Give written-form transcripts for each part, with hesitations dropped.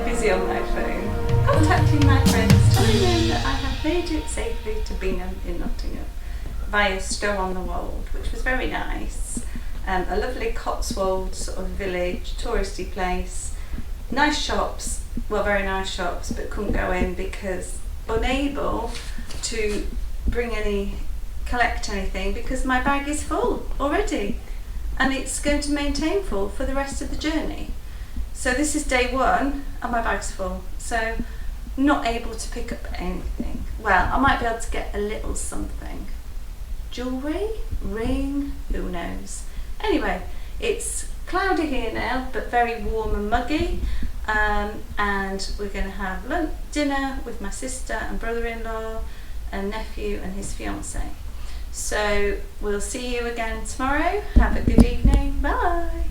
busy on my phone, contacting my friends, telling them that I have made it safely to Bingham in Nottingham via Stow on the Wold, which was very nice. A lovely Cotswold sort of village, touristy place, nice shops, well, very nice shops, but couldn't go in because unable to collect anything because my bag is full already. and it's going to maintain full for the rest of the journey. So this is day 1 and my bag's full, so not able to pick up anything. Well, I might be able to get a little something. Jewellery? Ring? Who knows? Anyway, it's cloudy here now, but very warm and muggy, and we're going to have dinner with my sister and brother-in-law and nephew and his fiancée. So we'll see you again tomorrow. Have a good evening. Bye.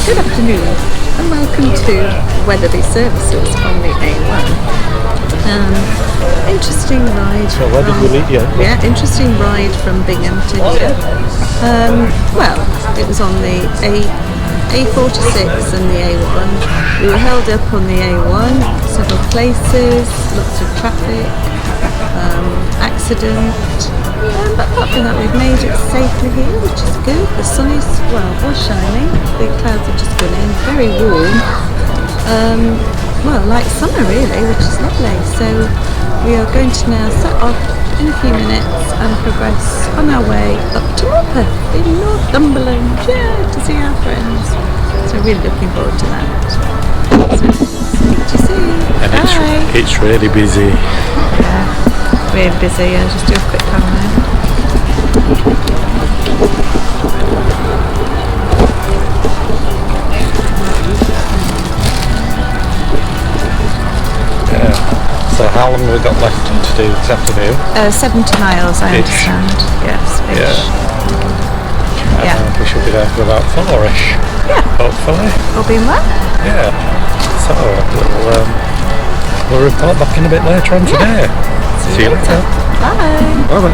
Good afternoon and welcome to Weatherby Services on the A1. Interesting ride. So where did we leave you? Yeah, interesting ride from Binghamton here. Well, it was on the A46 and the A1. We were held up on the A1, several places, lots of traffic, accident. But apart from that, we've made it safely here, which is good. The sun is, well, was shining. The clouds have just gone in. Very warm. Well, like summer really, which is lovely. So we are going to now set off in a few minutes and progress on our way up to Morpeth in Northumberland, to see our friends. So really looking forward to that. So speak to you soon. And Bye. it's really busy. Yeah. Really busy. I'll just do a quick pan now. Yeah. So how long have we got left to do this afternoon? 70 miles, I Ish. understand. Yes, ish. Yeah. Yeah. We should be there for about 4ish. Yeah. Hopefully. All being well? Yeah. So we'll report back in a bit later on today. See you later. Bye. Bye bye.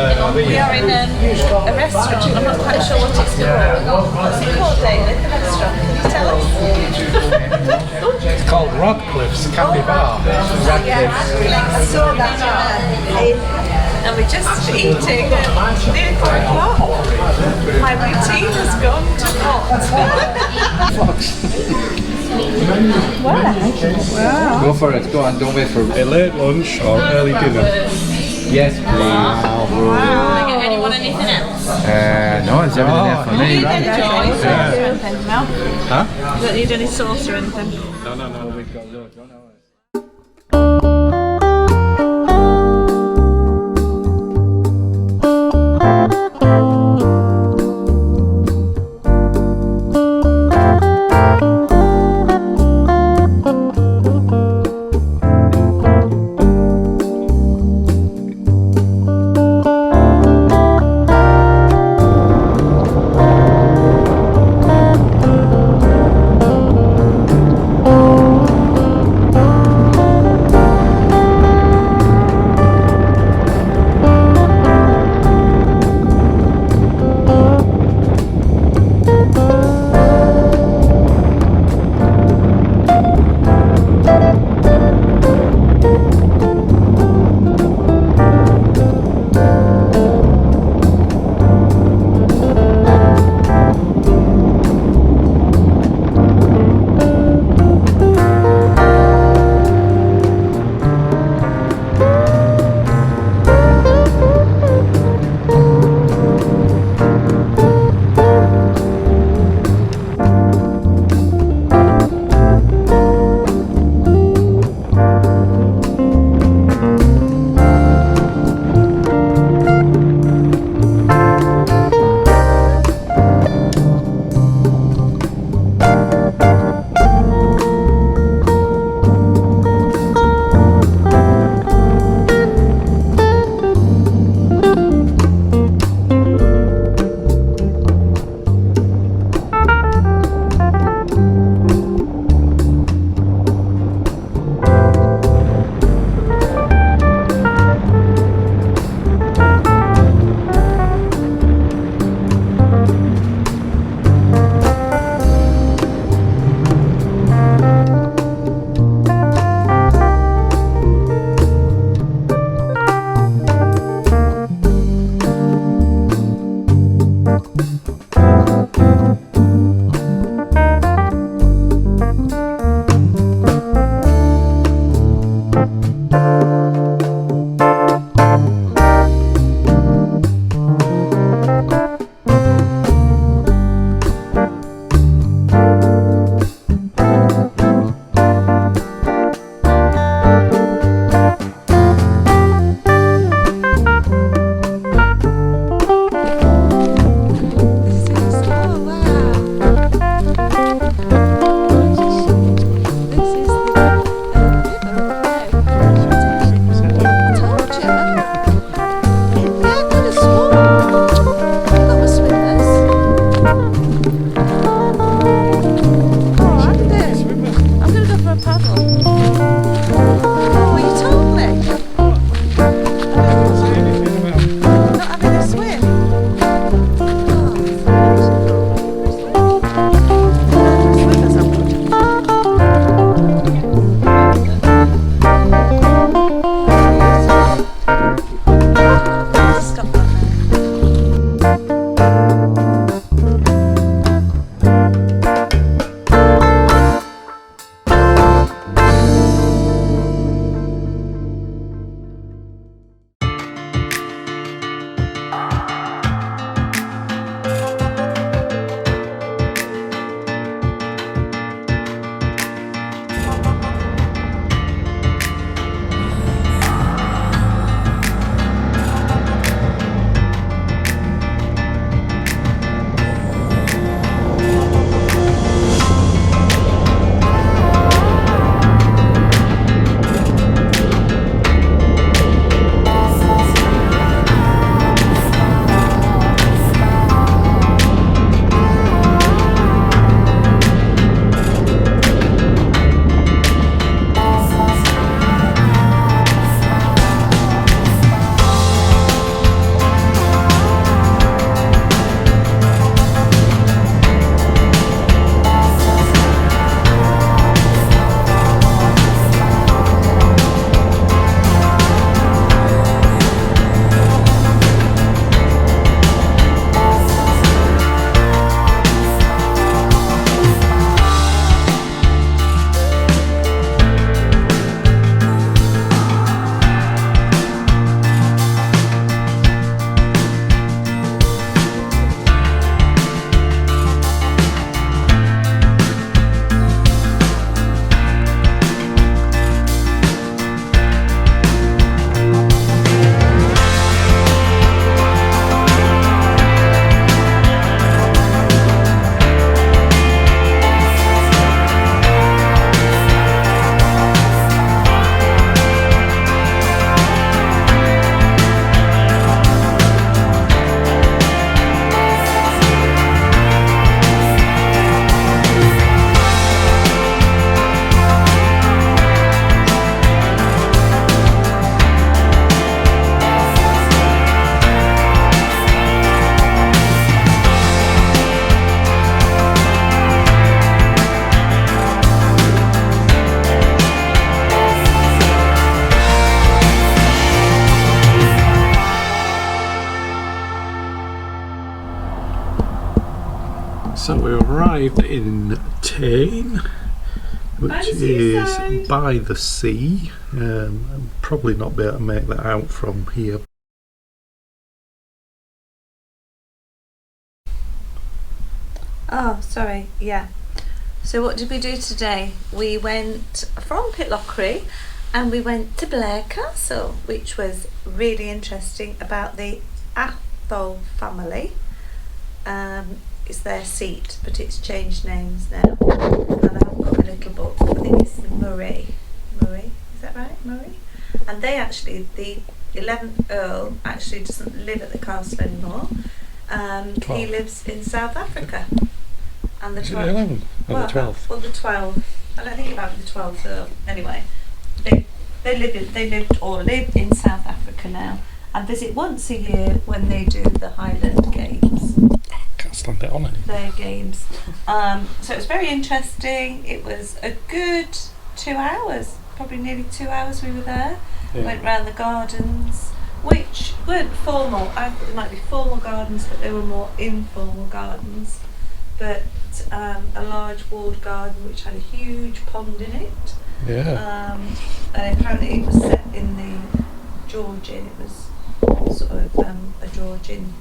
We are in a restaurant. I'm not quite sure what it's called. What's it called, David? The restaurant? Can you tell us? It's called Rodcliffe's Cafe Bar. I saw that and we're just eating at nearly 4 o'clock. My routine has gone to pot. Wow. Go for it, go on, don't wait for A late lunch or early dinner? Yes, please. Wow. Anyone anything else? No, it's everything there for Do you me. need any sauce or anything, Mel? Huh? You don't need any sauce or anything? No, we've got loads. So we arrived in Tane, which is by the sea. I'll probably not be able to make that out from here. Oh, sorry, yeah. So what did we do today? We went from Pitlochry and we went to Blair Castle, which was really interesting, about the Athol family. It's their seat, but it's changed names now. And I've got a little book. I think it's Murray. Murray, is that right? Murray? And they actually, the 11th Earl actually doesn't live at the castle anymore. He lives in South Africa. And the 12th. The 12th? Well, the 12th. I don't think it might be the 12th Earl. Anyway, they live in South Africa now, and visit once a year when they do the Highland Games. Can't stand it on any. Their games. So it was very interesting. It was a good 2 hours, probably nearly 2 hours we were there. Yeah. Went round the gardens, which weren't formal. I thought they might be formal gardens, but they were more informal gardens. But a large walled garden which had a huge pond in it. Yeah. And apparently it was set in the Georgian. It was sort of a Georgian,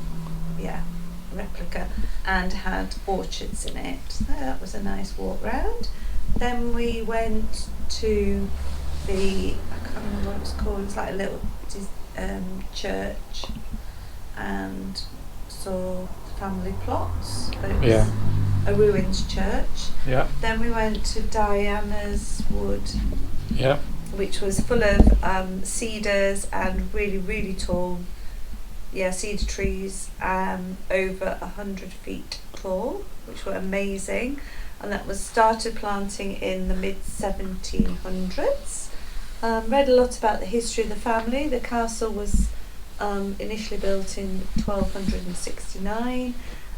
replica, and had orchards in it. So that was a nice walk round. Then we went to I can't remember what it was called. It was like a little church, and saw the family plots. But it was a ruined church. Yeah. Then we went to Diana's Wood. Yeah. Which was full of cedars and really, really tall, cedar trees, over 100 feet tall, which were amazing. And that was started planting in the mid-1700s. Read a lot about the history of the family. The castle was initially built in 1269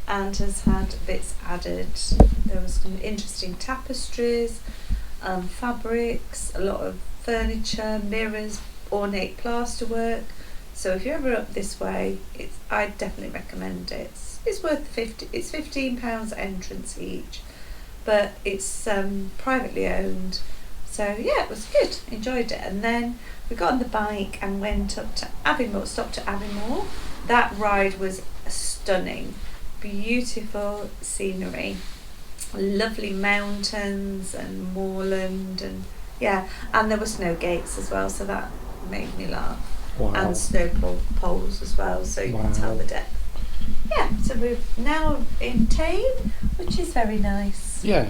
and has had bits added. There was some interesting tapestries, fabrics, a lot of furniture, mirrors, ornate plasterwork. So if you're ever up this way, I'd definitely recommend it. It's worth it's £15 entrance each, but it's privately owned. So it was good. Enjoyed it. And then we got on the bike and went up to Aviemore. Stopped at Aviemore. That ride was stunning. Beautiful scenery, lovely mountains and moorland, and there were snow gates as well, so that made me laugh. Wow. And snow poles as well, so you can tell the depth. So we're now in Tane, which is very nice. Yeah.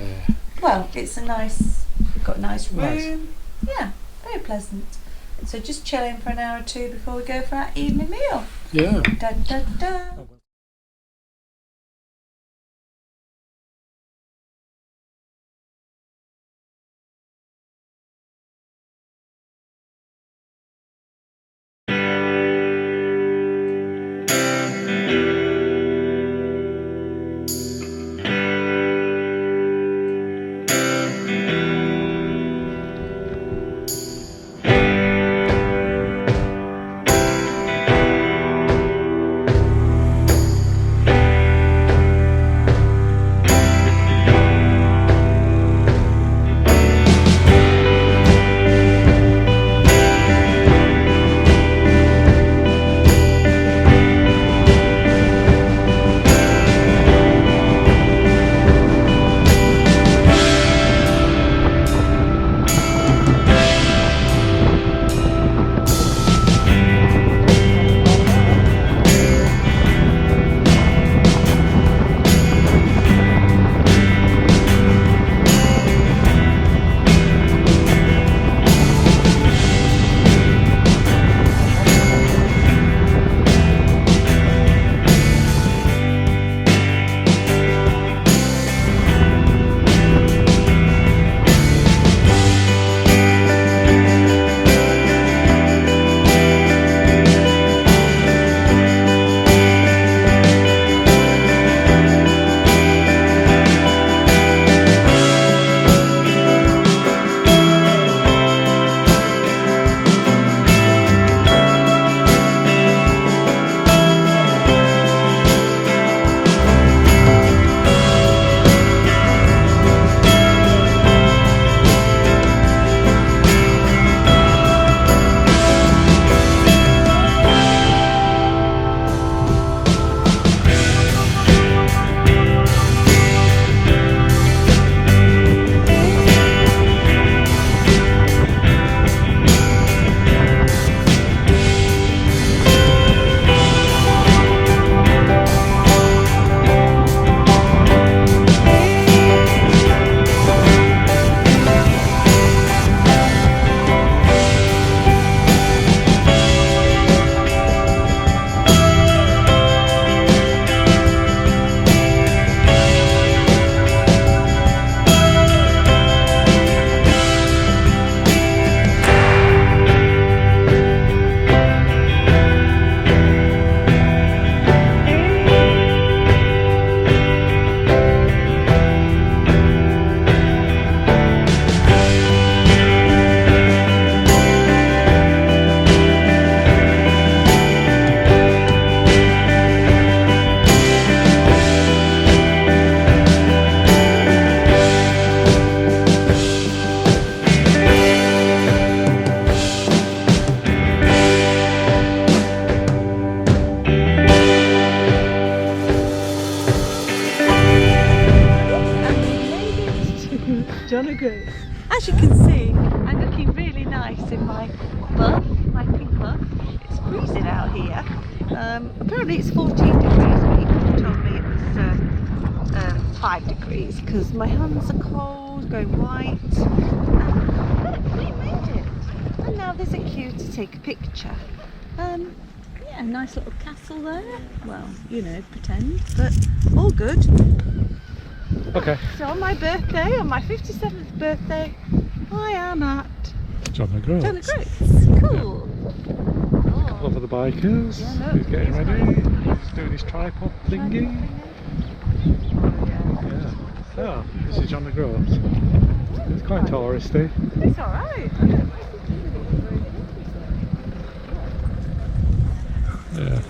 Well, it's got a nice room. Yeah, very pleasant. So just chilling for an hour or two before we go for our evening meal. Yeah. Da, da, da. the groats. As you can see, I'm looking really nice in my buff, my pink buff. It's freezing out here. Apparently it's 14 degrees, but people told me it was 5 degrees because my hands are cold, going white. Look, we made it. And now there's a queue to take a picture. Yeah, nice little castle there. Well, you know, pretend, but all good. Okay. So on my birthday, on my 57th birthday, I am at John O'Groats. John O'Groats. Cool. A couple of the bikers. Yeah, look, He's getting he's ready. He's doing his tripod thingy. Yeah. So, this is John O'Groats. It's quite touristy. It's alright. Yeah.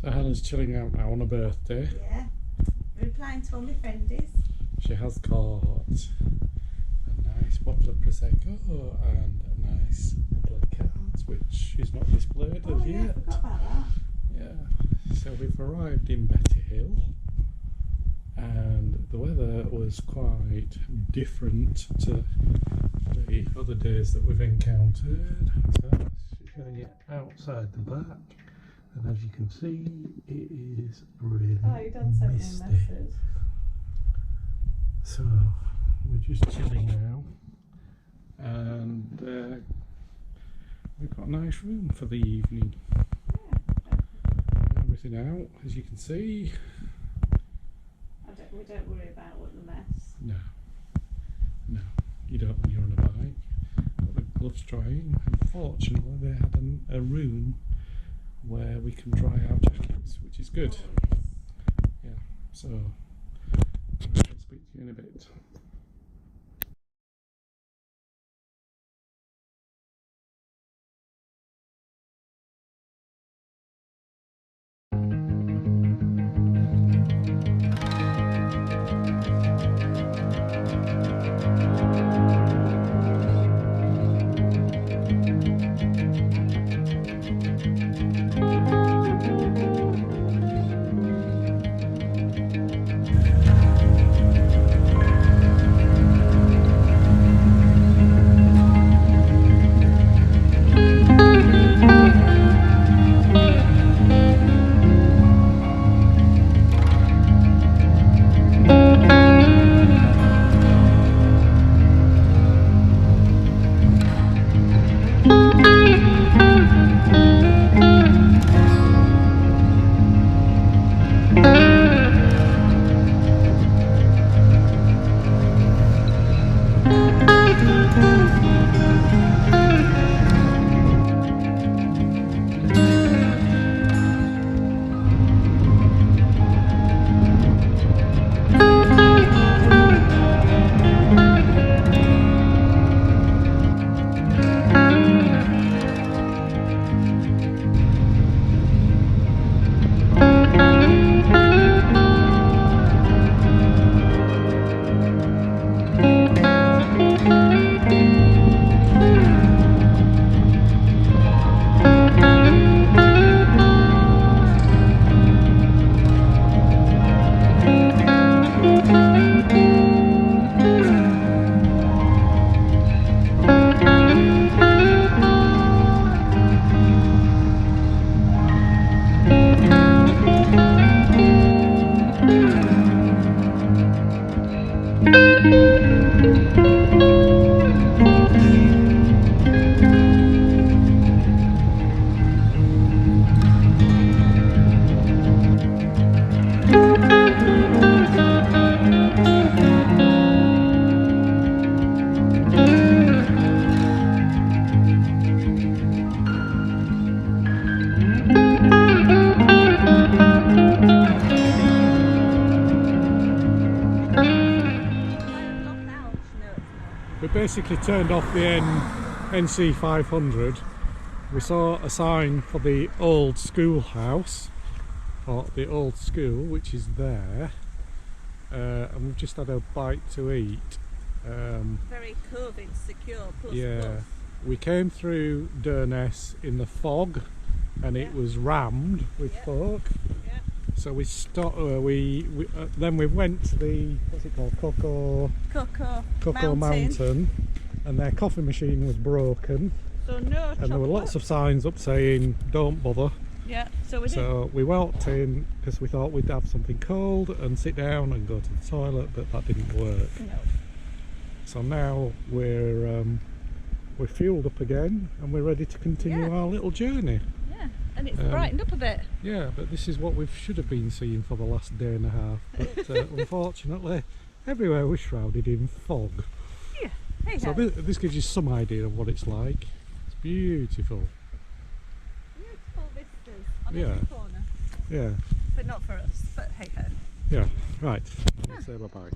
So Helen's chilling out now on her birthday. Yeah. Replying to all my friendies. She has caught a nice bottle of Prosecco and a nice couple of cards, which is not displayed as Yeah, I yet. forgot about that. Yeah, so we've arrived in Betty Hill, and the weather was quite different to the other days that we've encountered. So she's showing it outside the back, and as you can see, it is really misty. So we're just chilling now, and we've got a nice room for the evening. Everything out, as you can see. We don't worry about what the mess. No, you don't when you're on a bike. Got the gloves drying. Unfortunately, they had a room where we can dry our jackets, which is good. Yeah, so I shall speak to you in a bit. basically turned off the NC 500. We saw a sign for the old schoolhouse, or the old school, which is there, and we've just had a bite to eat. Very COVID secure. Plus, Yeah, plus. we came through Dorset in the fog, and it was rammed with folk. Yeah. So we stopped. Then we went to the, what's it called, Cocoa Mountain, and their coffee machine was broken, So no and there were lots of signs up saying "Don't bother." Yeah. So we did. So we walked in because we thought we'd have something cold and sit down and go to the toilet, but that didn't work. No. So now we're fueled up again, and we're ready to continue our little journey. Yeah. And it's brightened up a bit. Yeah, but this is what we should have been seeing for the last day and a half. But unfortunately, everywhere was shrouded in fog. Yeah. Hey, So this gives you some idea of what it's like. It's beautiful. beautiful vistas on Yeah. every corner, Yeah, but not for us. But hey ho. yeah. Right. Let's say bye-bye.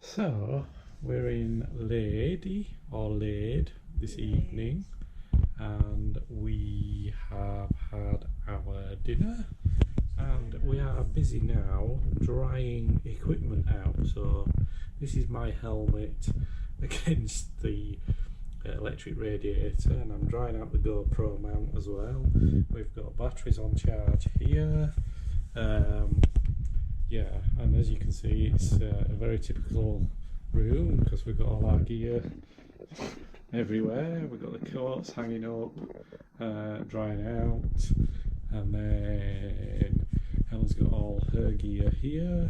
So we're in Lade this evening, and we have had our dinner, and we are busy now drying equipment out. So this is my helmet against the electric radiator, and I'm drying out the GoPro mount as well. We've got batteries on charge here. Yeah, and as you can see, it's a very typical room because we've got all our gear everywhere. We've got the coats hanging up, drying out, and then Helen's got all her gear here,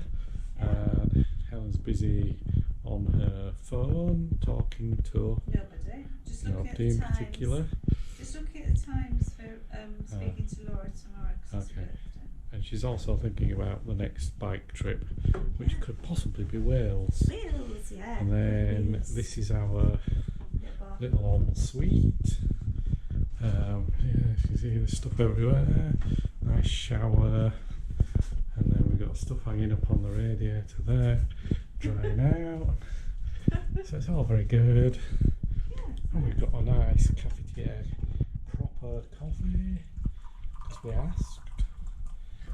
and Helen's busy on her phone talking to Nobody. Just looking at nobody the in times. particular. Just looking at the times for speaking to Laura tomorrow. 'Cause it's Okay. birthday. And she's also thinking about the next bike trip, which could possibly be Wales. Wheels, yeah. And then Wheels. this is our little ensuite. Yeah, you can see there's stuff everywhere. Nice shower. And then we've got stuff hanging up on the radiator there, drying out. So it's all very good. And we've got a nice cafetiere, proper coffee, because we asked.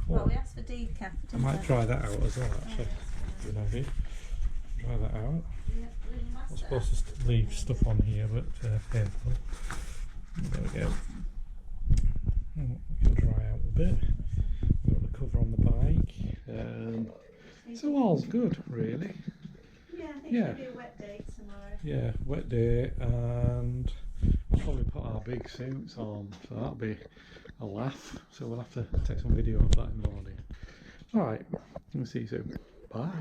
Well, we asked for decaf. I might try that out as well, actually. Good idea. Try that out. I'm supposed to leave stuff on here, but careful. There we go. We can dry out a bit. We've got the cover on the bike. So all's good, really. Yeah, I think Yeah. it'll be a wet day tomorrow. Yeah, wet day, and we'll probably put our big suits on, so that'll be a laugh. So we'll have to take some video of that in the morning. Alright, we'll see you soon. Bye.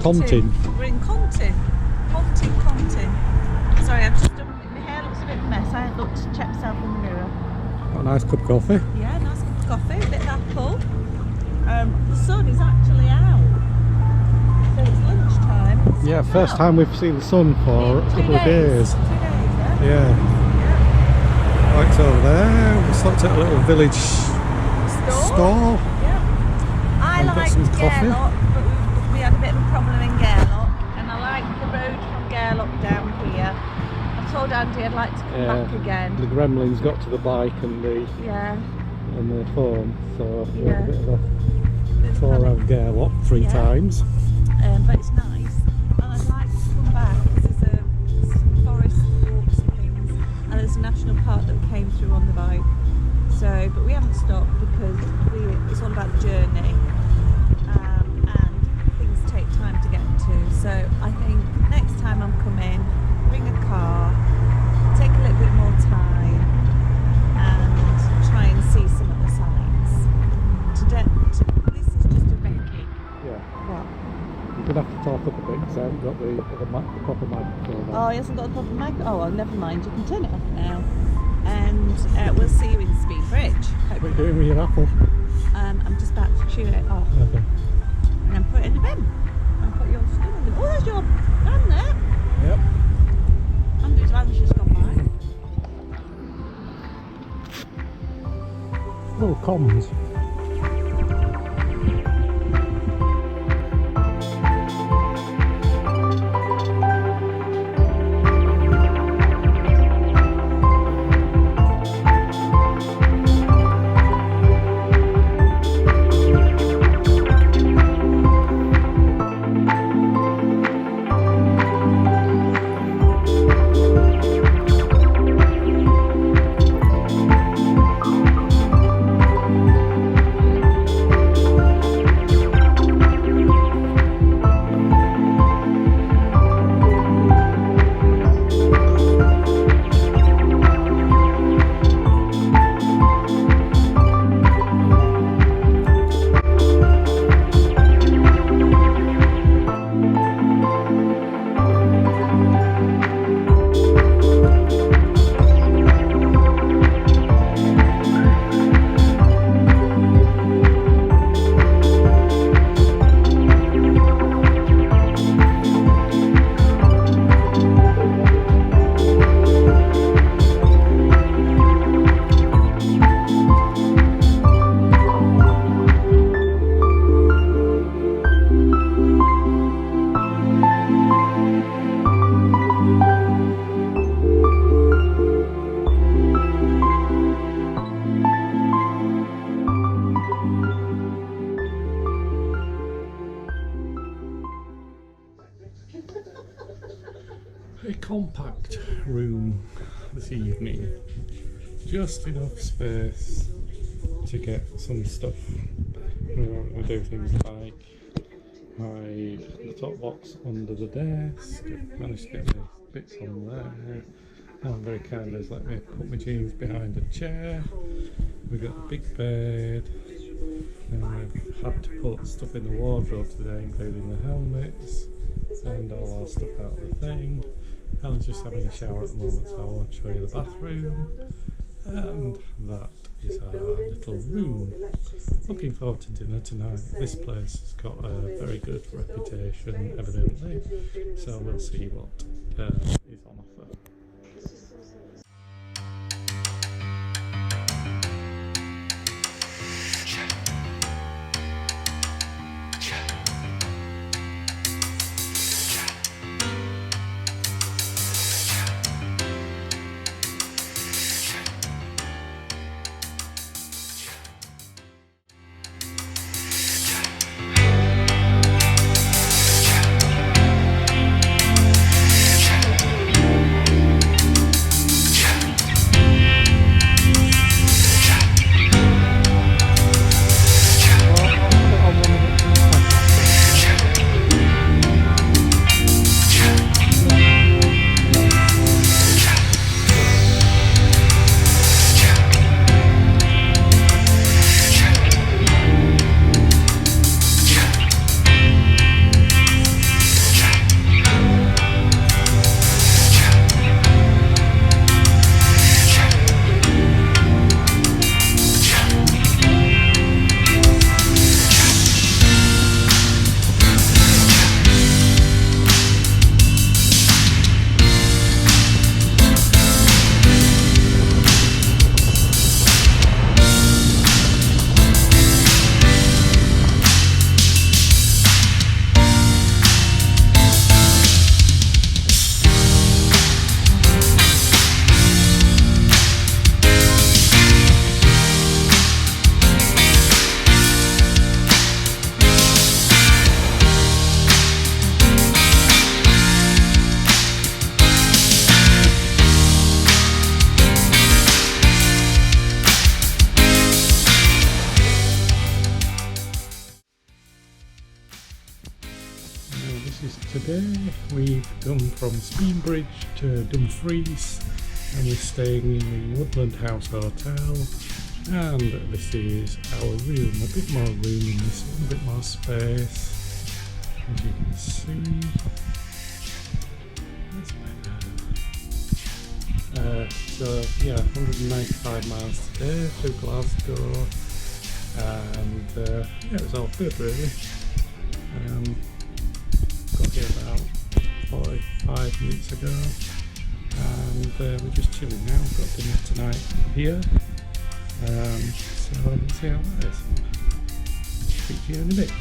Contin. We're in Contin. Contin. Sorry, I've just done, my hair looks a bit of a mess. I haven't looked to check myself in the mirror. Got a nice cup of coffee. Yeah, nice cup of coffee, a bit of apple. The sun is actually out. So it's lunchtime. Yeah, first time we've seen the sun for a couple of days. 2 days, yeah? Yeah. Right over there, we stopped at a little village store. Yeah. I And got liked some coffee. Gairloch, but we had a bit of a problem in Gairloch, and I liked the road from Gairloch down here. I told Andy I'd like to come back again. The gremlins got to the bike and the Yeah. phone, so we had a Yeah. bit of a tour around Gairloch 3 times. But it's nice, and I'd like to come back because there's some forest walks and things, and there's a national park that we came through on the bike. So, but we haven't stopped because it's all about the journey, and things take time to get to. So I think next time I'm coming, bring a car, take a little bit more time, and try and see some of the sights. Today, this is just a recce. Yeah. What? You're going to have to talk up a bit because I haven't got the proper microphone on. Oh, he hasn't got the proper mic. Oh, well, never mind. You can turn it off now. And we'll see you in Speed Bridge. What are you doing with your apple? I'm just about to chew it off Okay. and then put it in the bin. And put yours in the bin. Oh, there's your van there. Yep. Andrew's van's just gone by. Little comms. A compact room this evening, just enough space to get some stuff. We do things like my laptop box under the desk, managed to get my bits on there. I'm very kind of let me put my jeans behind a chair. We've got a big bed, and we've had to put stuff in the wardrobe today, including the helmets and all our stuff out of the thing. Helen's just having a shower at the moment, so I won't show you the bathroom. And that is our little room. Looking forward to dinner tonight. This place has got a very good reputation, evidently, so we'll see what is on offer. today. We've come from Speenbridge to Dumfries and we're staying in the Woodland House Hotel, and this is our room. A bit more room in this one, a bit more space, as you can see. That's better. So yeah, 195 miles today through Glasgow, and yeah, it was all good really. Got here about 45 minutes ago, and we're just chilling now. We've got dinner tonight here, so let's see how that is. Speak to you in a bit.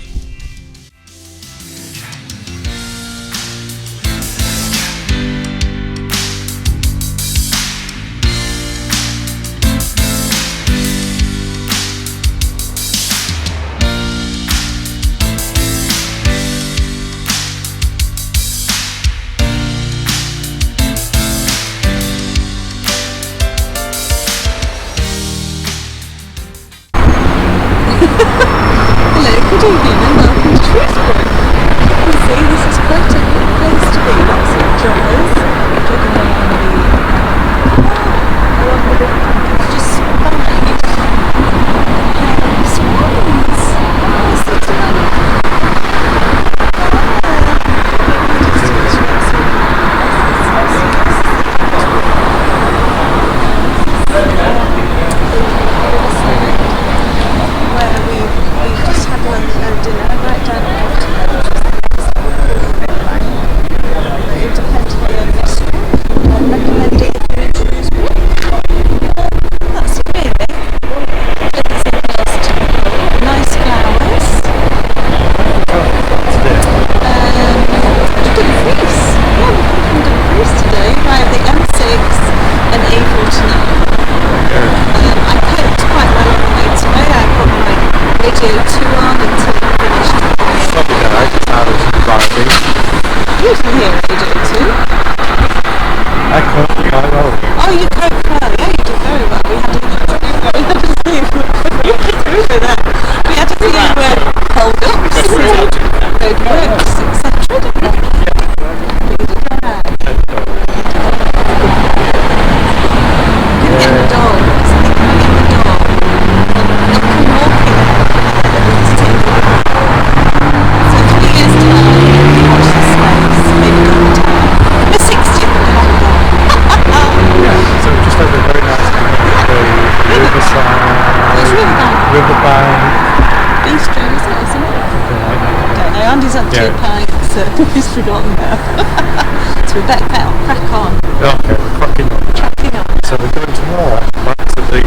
Hello, good evening and welcome to Shrewsbury. You can see this is quite a good place to be. Lots of joggers jogging along the just fine. Swans! Oh, sitting on where we just had dinner right down the bottom, independently owned restaurant. I recommend it if you're in Shrewsbury. That's it really. Pleasant past, nice flowers. Dumfries. Yeah, we're coming from Dumfries today via the M6 and A49. I coped quite well on the way today. I put my radio 2 on until it finished. You can hear radio 2. I caught quite well. Oh, you coped well. Yeah, you did very well. We had a few hold-ups, roadworks, etc. didn't we? Get the dog. I think we get the dog. And come walking to take the dog. So 3 years time, we watch the space, maybe not the time. We're 60 and we'll have a dog. Yeah, so we just had a very nice dinner at the It's really bad. Riverbank. Bistro, isn't it? Don't know. Andy's had 2 Yeah. pints, he's forgotten now. So we better crack on. Okay, we're cracking on. Cracking on. So we're going tomorrow back to the